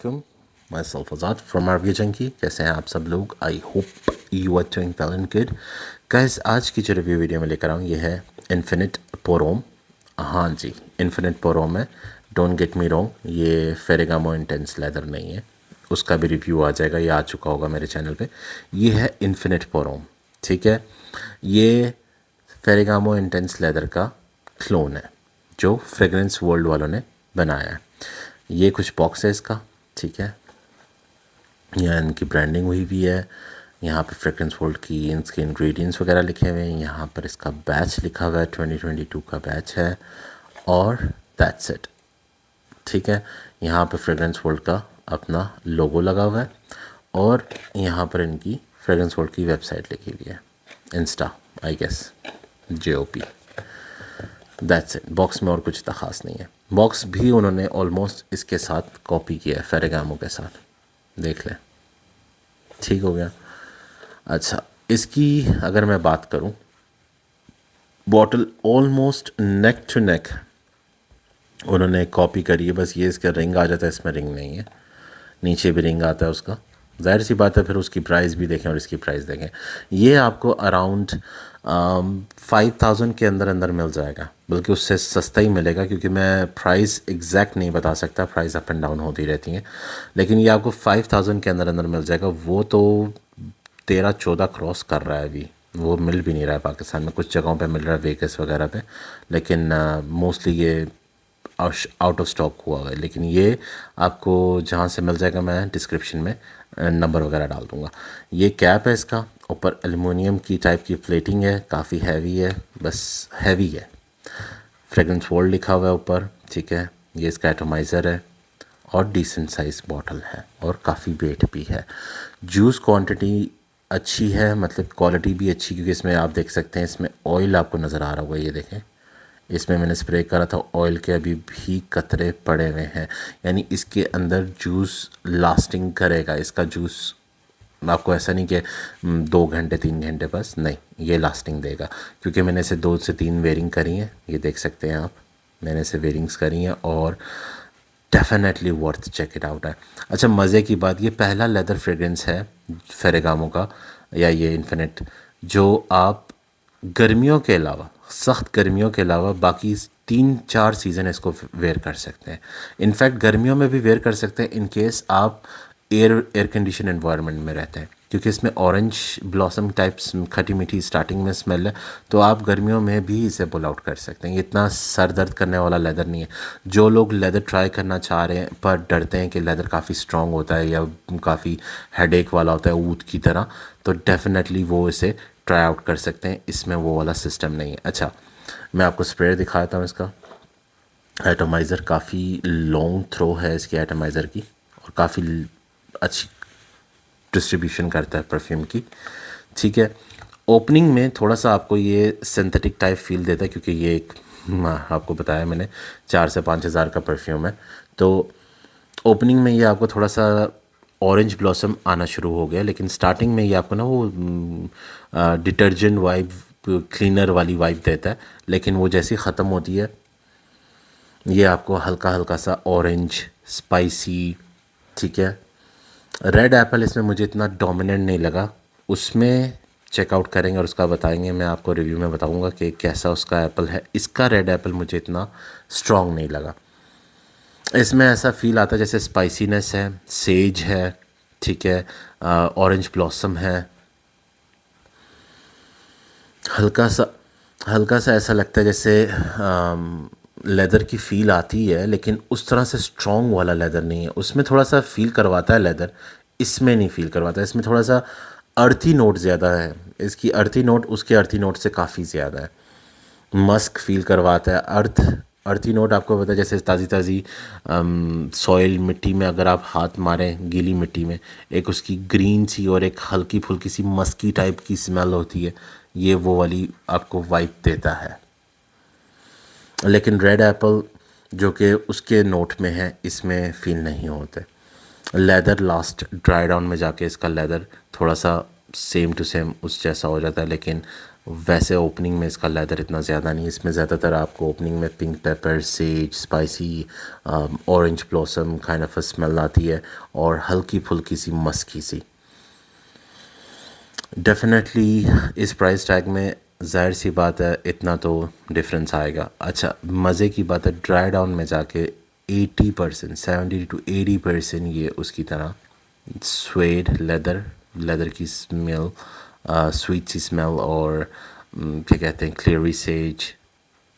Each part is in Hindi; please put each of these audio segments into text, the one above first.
Assalamualaikum. Myself Azad from Arabia Junkie. कैसे हैं आप सब लोग? I hope you are doing well and good. Guys, आज की जो रिव्यू वीडियो में लेकर आऊँ ये है इन्फिनिट पोरोम. हाँ जी, इन्फिनिट पोरोम है. डोंट गेट मी रॉन्ग, ये फेरेगामो इंटेंस लेदर नहीं है. उसका भी रिव्यू आ जाएगा, ये आ चुका होगा मेरे चैनल पे. ये है इन्फिनिट पोरोम, ठीक है. ये फेरेगामो इंटेंस लेदर का क्लोन है जो फ्रेगरेंस वर्ल्ड वालों ने बनाया है. ये कुछ बॉक्स है इसका, ठीक है. यहाँ इनकी ब्रांडिंग हुई भी है. यहाँ पे फ्रेगरेंस वर्ल्ड की इनके इंग्रेडिएंट्स वगैरह लिखे हुए हैं. यहाँ पर इसका बैच लिखा हुआ है, 2022 का बैच है. और दैट्स इट, ठीक है. यहाँ पे फ्रेगरेंस वर्ल्ड का अपना लोगो लगा हुआ है. और यहाँ पर इनकी फ्रेगरेंस वर्ल्ड की वेबसाइट लिखी हुई है, insta I guess, JOP. That's it. Box में और कुछ इतना ख़ास नहीं है. बॉक्स भी उन्होंने ऑलमोस्ट इसके साथ कॉपी किया है, फेरेगामो के साथ. देख लें, ठीक हो गया. अच्छा, इसकी अगर मैं बात करूं, bottle almost neck to neck उन्होंने कॉपी करी है. बस ये इसका रिंग आ जाता है, इसमें रिंग नहीं है. नीचे भी रिंग आता है उसका. जाहिर सी बात है, फिर उसकी प्राइस भी देखें और इसकी प्राइस देखें. ये आपको अराउंड 5000 के अंदर अंदर मिल जाएगा, बल्कि उससे सस्ता ही मिलेगा, क्योंकि मैं प्राइस एग्जैक्ट नहीं बता सकता, प्राइस अप एंड डाउन होती रहती हैं. लेकिन ये आपको 5000 के अंदर अंदर मिल जाएगा. वो तो 13-14 क्रॉस कर रहा है अभी. वो मिल भी नहीं रहा है पाकिस्तान में. कुछ जगहों पे मिल रहा है, वेगस वगैरह पे, लेकिन मोस्टली ये आउट ऑफ स्टॉक हुआ है. लेकिन ये आपको जहाँ से मिल जाएगा, मैं डिस्क्रिप्शन में नंबर वगैरह डाल दूँगा. ये कैप है इसका, ऊपर एल्युमिनियम की टाइप की प्लेटिंग है, काफ़ी हैवी है, बस हैवी है. फ्रेगरेंस वर्ल्ड लिखा हुआ है ऊपर, ठीक है. ये इसका एटोमाइज़र है और डिसेंट साइज बॉटल है और काफ़ी वेट भी है. जूस क्वांटिटी अच्छी है, मतलब क्वालिटी भी अच्छी, क्योंकि इसमें आप देख सकते हैं, इसमें ऑयल आपको नज़र आ रहा होगा. ये देखें, इसमें मैंने स्प्रे करा था, ऑयल के अभी भी कतरे पड़े हुए हैं. यानी इसके अंदर जूस लास्टिंग करेगा. इसका जूस आपको ऐसा नहीं कि 2 घंटे 3 घंटे बस, नहीं, ये लास्टिंग देगा. क्योंकि मैंने इसे 2 से 3 वेयरिंग करी हैं, ये देख सकते हैं आप. मैंने इसे वेयरिंग्स करी हैं और definitely worth check it out है. अच्छा, मज़े की बात, ये पहला लेदर फ्रेगरेंस है फेरेगामो का, या ये इन्फिनिट, जो आप गर्मियों के अलावा, सख्त गर्मियों के अलावा बाकी 3-4 सीज़न इसको वेयर कर सकते हैं. इनफैक्ट गर्मियों में भी वेयर कर सकते हैं, इन केस आप एयर कंडीशन एनवायरनमेंट में रहते हैं, क्योंकि इसमें ऑरेंज ब्लॉसम टाइप्स खटी मीठी स्टार्टिंग में स्मेल है. तो आप गर्मियों में भी इसे पुल आउट कर सकते हैं. ये इतना सर दर्द करने वाला लेदर नहीं है. जो लोग लेदर ट्राई करना चाह रहे हैं पर डरते हैं कि लेदर काफ़ी स्ट्रॉन्ग होता है या काफ़ी हेडेक वाला होता है ऊद की तरह, तो डेफिनेटली वो इसे ट्राई आउट कर सकते हैं. इसमें वो वाला सिस्टम नहीं है. अच्छा, मैं आपको स्प्रे दिखाता हूँ इसका. एटोमाइज़र काफ़ी लॉन्ग थ्रो है इसकी एटोमाइज़र की, और काफ़ी अच्छी डिस्ट्रीब्यूशन करता है परफ्यूम की, ठीक है. ओपनिंग में थोड़ा सा आपको ये सिंथेटिक टाइप फील देता है, क्योंकि ये एक, आपको बताया मैंने, 4 से 5 हज़ार का परफ्यूम है. तो ओपनिंग में ये आपको थोड़ा सा ऑरेंज ब्लॉसम आना शुरू हो गया, लेकिन स्टार्टिंग में ये आपको ना वो डिटर्जेंट वाइब, क्लीनर वाली वाइब देता है. लेकिन वो जैसी ख़त्म होती है, ये आपको हल्का हल्का सा ऑरेंज स्पाइसी, ठीक है. रेड एप्पल इसमें मुझे इतना डोमिनेंट नहीं लगा. उसमें चेकआउट करेंगे और उसका बताएंगे, मैं आपको रिव्यू में बताऊंगा कि कैसा उसका एप्पल है. इसका रेड एप्पल मुझे इतना स्ट्रॉन्ग नहीं लगा. इसमें ऐसा फील आता है जैसे स्पाइसीनेस है, सेज है, ठीक है, ऑरेंज ब्लॉसम है. हल्का सा ऐसा लगता है जैसे लेदर की फ़ील आती है, लेकिन उस तरह से स्ट्रॉन्ग वाला लेदर नहीं है. उसमें थोड़ा सा फ़ील करवाता है लेदर, इसमें नहीं फ़ील करवाता है. इसमें थोड़ा सा अर्थी नोट ज़्यादा है. इसकी अर्थी नोट उसके अर्थी नोट से काफ़ी ज़्यादा है. मस्क फील करवाता है. अर्थी नोट आपको पता है, जैसे ताज़ी ताज़ी सॉइल मिट्टी में अगर आप हाथ मारें, गीली मिट्टी में, एक उसकी ग्रीन सी और एक हल्की फुल्की सी मस्की टाइप की स्मेल होती है. ये वो वाली आपको वाइब देता है. लेकिन रेड एप्पल जो कि उसके नोट में है, इसमें फील नहीं होते. लेदर लास्ट ड्राई डाउन में जाके इसका लेदर थोड़ा सा सेम टू सेम उस जैसा हो जाता है, लेकिन वैसे ओपनिंग में इसका लेदर इतना ज़्यादा नहीं है, इसमें ज़्यादातर आपको ओपनिंग में pink paper, says, spicy, orange blossom kind of smell आती है और हल्की फुल्की सी मस्की सी। डेफिनेटली इस प्राइस टैग में ज़ाहिर सी बात है इतना तो डिफरेंस आएगा। अच्छा, मज़े की बात है ड्राई डाउन में जाके 80%, 70 to 80% ये उसकी तरह स्वेड लेदर की स्मेल, स्वीट सी स्मेल और क्या कहते हैं क्लेरी सेज,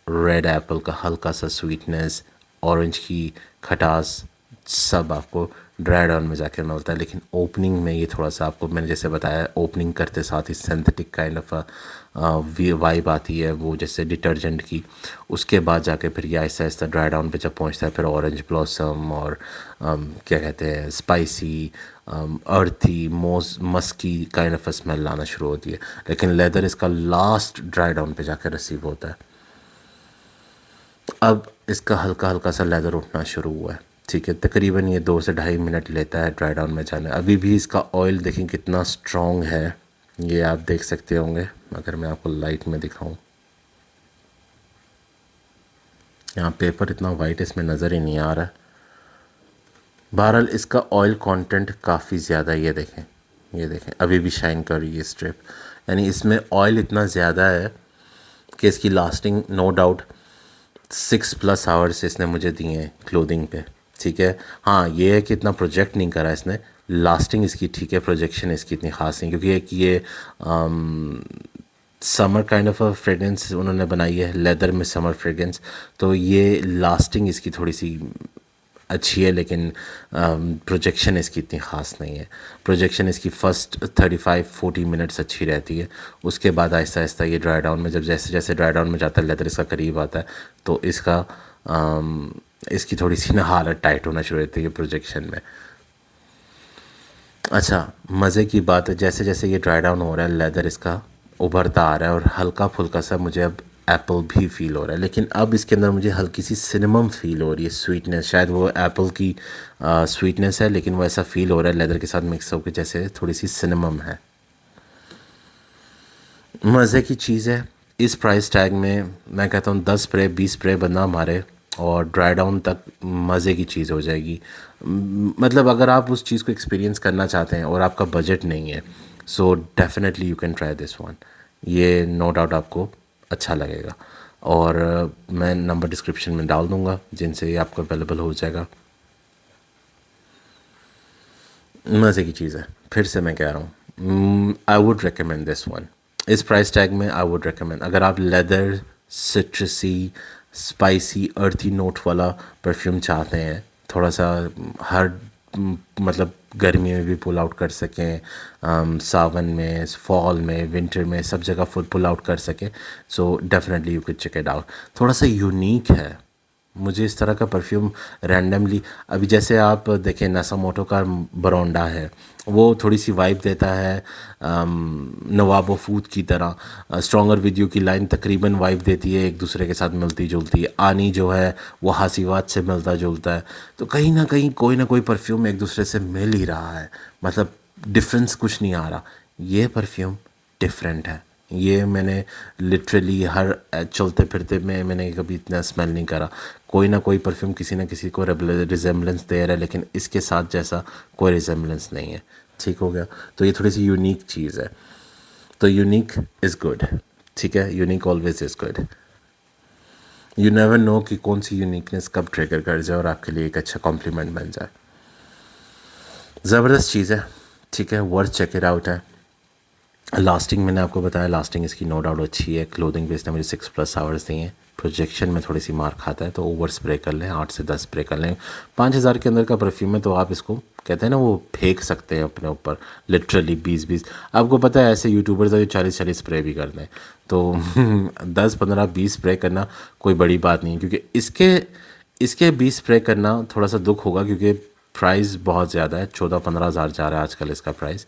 रेड एप्पल का हल्का सा स्वीटनेस, ऑरेंज की खटास, सब आपको ड्राई डाउन में जाके मिलता है। लेकिन ओपनिंग में ये थोड़ा सा आपको मैंने जैसे बताया ओपनिंग करते साथ ही सिंथेटिक काइंड ऑफ वाइब आती है वो जैसे डिटर्जेंट की। उसके बाद जाके फिर ये आहिस्ता आहिस्ता ड्राई डाउन पे जब पहुंचता है फिर ऑरेंज ब्लॉसम और क्या कहते हैं स्पाइसी, अर्थी, मस्की काइंड ऑफ स्मेल लाना शुरू होती है। लेकिन लेदर इसका लास्ट ड्राई डाउन पे जाकर रिसीव होता है। अब इसका हल्का हल्का सा लेदर उठना शुरू हुआ है, ठीक है। तकरीबन ये 2 से ढाई मिनट लेता है ड्राई डाउन में जाने। अभी भी इसका ऑयल देखें कितना स्ट्रॉन्ग है, ये आप देख सकते होंगे अगर मैं आपको लाइट में दिखाऊं। यहाँ पेपर इतना वाइट इसमें नज़र ही नहीं आ रहा। बहरहाल इसका ऑयल कंटेंट काफ़ी ज़्यादा है, ये देखें अभी भी शाइन कर रही है स्ट्रिप, यानी इसमें ऑयल इतना ज़्यादा है कि इसकी लास्टिंग नो डाउट 6+ आवर्स इसने मुझे दिए हैं क्लोथिंग पे, ठीक है। हाँ ये है कि इतना प्रोजेक्ट नहीं करा इसने, लास्टिंग इसकी ठीक है, प्रोजेक्शन इसकी इतनी ख़ास नहीं, क्योंकि एक ये summer kind of a fragrance उन्होंने बनाई है लेदर में, समर फ्रेगरेंस, तो ये लास्टिंग इसकी थोड़ी सी अच्छी है। लेकिन प्रोजेक्शन इसकी इतनी ख़ास नहीं है। प्रोजेक्शन इसकी फ़र्स्ट 35-40 मिनट्स अच्छी रहती है, उसके बाद आहिस्ता आहिस्ता ये ड्राई डाउन में जब जैसे जैसे ड्राई डाउन में जाता है लेदर इसका करीब आता है तो इसकी थोड़ी सी ना हालत टाइट होना शुरू होती है प्रोजेक्शन में। अच्छा, मज़े की बात है जैसे जैसे ये ड्राई डाउन हो रहा है लेदर इसका उभरता आ रहा है और हल्का फुल्का सा मुझे अब एप्पल भी फील हो रहा है। लेकिन अब इसके अंदर मुझे हल्की सी सिनेमम फील हो रही है, स्वीटनेस, शायद वो एप्पल की स्वीटनेस है लेकिन वो ऐसा फील हो रहा है लेदर के साथ मिक्स होकर जैसे थोड़ी सी सिनेमम है। मज़े की चीज़ है इस प्राइस टैग में, मैं कहता हूँ 10 स्प्रे 20 स्प्रे बंदा मारे और ड्राई डाउन तक मज़े की चीज़ हो जाएगी। मतलब अगर आप उस चीज़ को एक्सपीरियंस करना चाहते हैं और आपका बजट नहीं है सो definitely you can try this one, ये नो डाउट आपको अच्छा लगेगा। और मैं नंबर डिस्क्रिप्शन में डाल दूँगा जिनसे ये आपको अवेलेबल हो जाएगा। मज़े की चीज़ है, फिर से मैं कह रहा हूँ I would recommend this one. इस प्राइस टैग में आई वुड रिकमेंड, अगर आप लेदर, सिट्रसी, स्पाइसी, अर्थी नोट वाला परफ्यूम चाहते हैं, थोड़ा सा हर मतलब गर्मी में भी पुल आउट कर सकें, सावन में, फॉल में, विंटर में, सब जगह फुल पुल आउट कर सकें, so definitely you can check it out. थोड़ा सा यूनिक है, मुझे इस तरह का परफ्यूम रैंडमली, अभी जैसे आप देखें नसामोटो का बरोंडा है वो थोड़ी सी वाइब देता है नवाबो फूद की तरह, स्ट्रॉन्गर विद यू की लाइन तकरीबन वाइब देती है एक दूसरे के साथ मिलती जुलती है, आनी जो है वो हासीवात से मिलता जुलता है, तो कहीं ना कहीं कोई ना कोई परफ्यूम एक दूसरे से मिल ही रहा है, मतलब डिफरेंस कुछ नहीं आ रहा। ये परफ्यूम डिफरेंट है, ये मैंने लिटरली हर चलते फिरते में मैंने कभी इतना स्मेल नहीं करा। कोई ना कोई परफ्यूम किसी ना किसी को रिजेम्बलेंस दे रहा है लेकिन इसके साथ जैसा कोई रिजेम्बलेंस नहीं है, ठीक हो गया। तो ये थोड़ी सी यूनिक चीज़ है, तो यूनिक इज़ गुड, ठीक है, unique always is good. You never know कि कौन सी यूनिकनेस कब ट्रिगर कर जाए और आपके लिए एक अच्छा कॉम्प्लीमेंट बन जाए। ज़बरदस्त चीज़ है, ठीक है, वर्थ चेक इट आउट है। लास्टिंग मैंने आपको बताया, लास्टिंग इसकी नो डाउट अच्छी है। क्लोथिंग पे इसने मुझे 6+ आवर्स दिए हैं। प्रोजेक्शन में थोड़ी सी मार खाता है तो ओवर स्प्रे कर लें, 8 से 10 स्प्रे कर लें। 5,000 के अंदर का परफ्यूम है तो आप इसको कहते हैं ना वो फेंक सकते हैं अपने ऊपर लिटरली 20-20। आपको पता है ऐसे यूट्यूबर्स है जो 40-40 स्प्रे भी कर दें, तो 10-15-20 स्प्रे करना कोई बड़ी बात नहीं है, क्योंकि इसके 20 स्प्रे करना थोड़ा सा दुख होगा क्योंकि प्राइस बहुत ज़्यादा है, 14-15 हज़ार जा रहा है आजकल इसका प्राइस।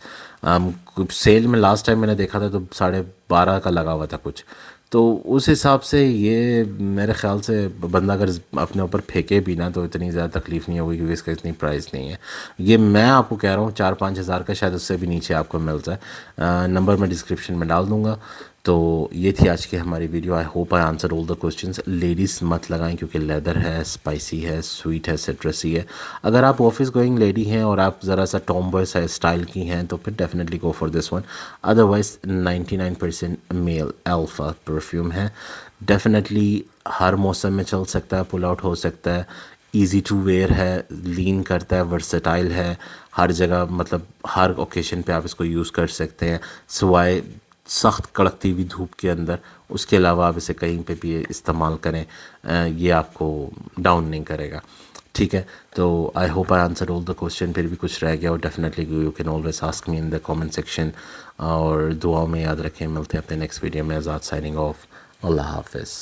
सेल में लास्ट टाइम मैंने देखा था तो 12.5 का लगा हुआ था कुछ, तो उस हिसाब से ये मेरे ख्याल से बंदा अगर अपने ऊपर फेंके भी ना तो इतनी ज़्यादा तकलीफ़ नहीं होगी क्योंकि इसका इतनी प्राइस नहीं है। ये मैं आपको कह रहा हूँ 4-5 हज़ार का, शायद उससे भी नीचे आपको मिल जाए। नंबर मैं डिस्क्रिप्शन में डाल दूँगा, तो ये थी आज की हमारी video. I hope I answer all the questions. Ladies मत लगाएं क्योंकि लेदर है, स्पाइसी है, स्वीट है, सिट्रसी है। अगर आप ऑफिस गोइंग लेडी हैं और आप ज़रा सा टॉम बॉय स्टाइल की हैं तो फिर definitely go for this one. Otherwise 99% male alpha perfume है। डेफिनेटली हर मौसम में चल सकता है, पुल आउट हो सकता है, ईज़ी टू वेयर है, लीन करता है, वर्सेटाइल है, हर जगह मतलब हर ओकेशन पे आप इसको यूज़ कर सकते हैं सिवाय सख्त कड़कती हुई धूप के अंदर। उसके अलावा आप इसे कहीं पे भी इस्तेमाल करें, ये आपको डाउन नहीं करेगा। ठीक है, तो I hope I answer all the question. फिर भी कुछ रह गया और definitely you can always ask me in the comment section. और दुआओं में याद रखें। मिलते हैं अपने नेक्स्ट वीडियो में। आज़ाद साइनिंग ऑफ। अल्लाह हाफिज़।